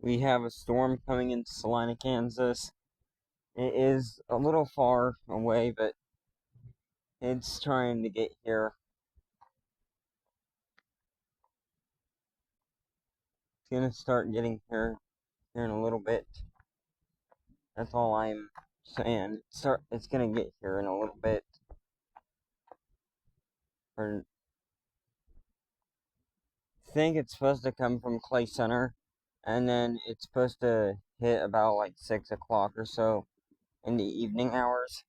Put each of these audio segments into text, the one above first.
We have a storm coming into Salina, Kansas. It is a little far away, but it's trying to get here. It's gonna start getting here in a little bit. That's all I'm saying. It's gonna get here in a little bit. I think it's supposed to come from Clay Center, and then it's supposed to hit about like 6 o'clock or so in the evening hours.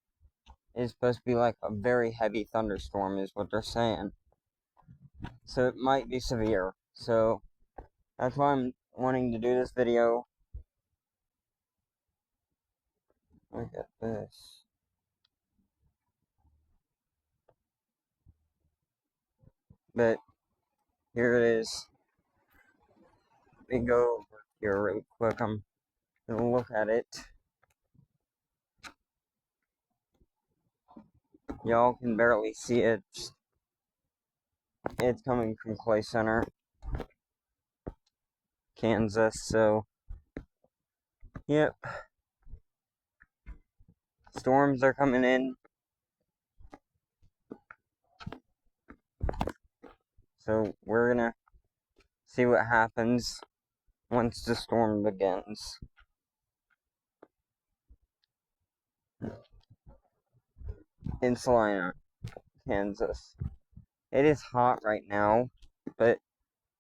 It's supposed to be like a very heavy thunderstorm, is what they're saying. So it might be severe. So that's why I'm wanting to do this video. Look at this. But here it is. Let me go over here real quick. I'm gonna look at it. Y'all can barely see it. It's coming from Clay Center, Kansas. So, yep. Storms are coming in. So we're gonna see what happens once the storm begins. In Salina, Kansas. It is hot right now, but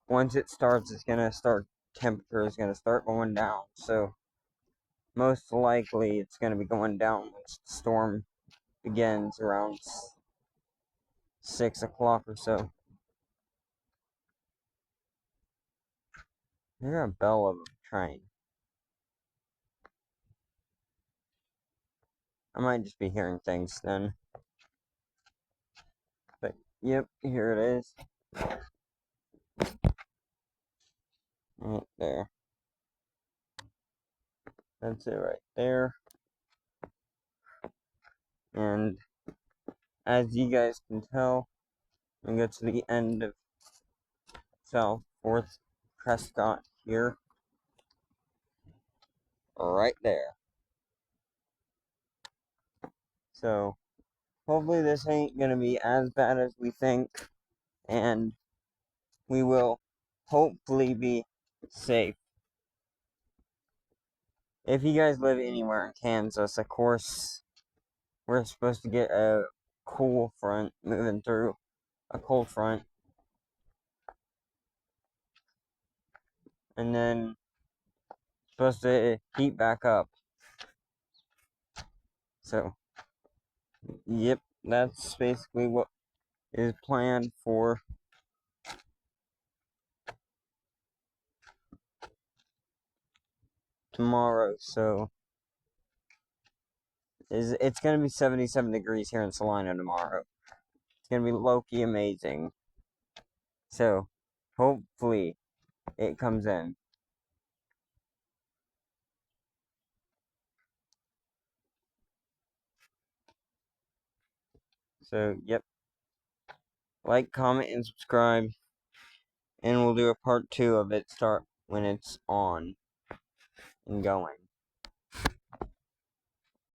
once it starts, temperature is gonna start going down. So most likely it's gonna be going down once the storm begins around 6 o'clock or so. I hear a bell of a train. I might just be hearing things then. But yep, here it is. Right there. That's it right there. And as you guys can tell, we go to the end of South 4th Prescott here. Right there. So, hopefully this ain't gonna be as bad as we think. And we will hopefully be safe. If you guys live anywhere in Kansas, of course, we're supposed to get a cool front moving through. A cold front. And then supposed to heat back up. So, yep, that's basically what is planned for tomorrow. So, it's going to be 77 degrees here in Salina tomorrow. It's going to be low-key amazing. So, hopefully, it comes in. So, yep. Like, comment, and subscribe. And we'll do a part 2 of it start when it's on and going.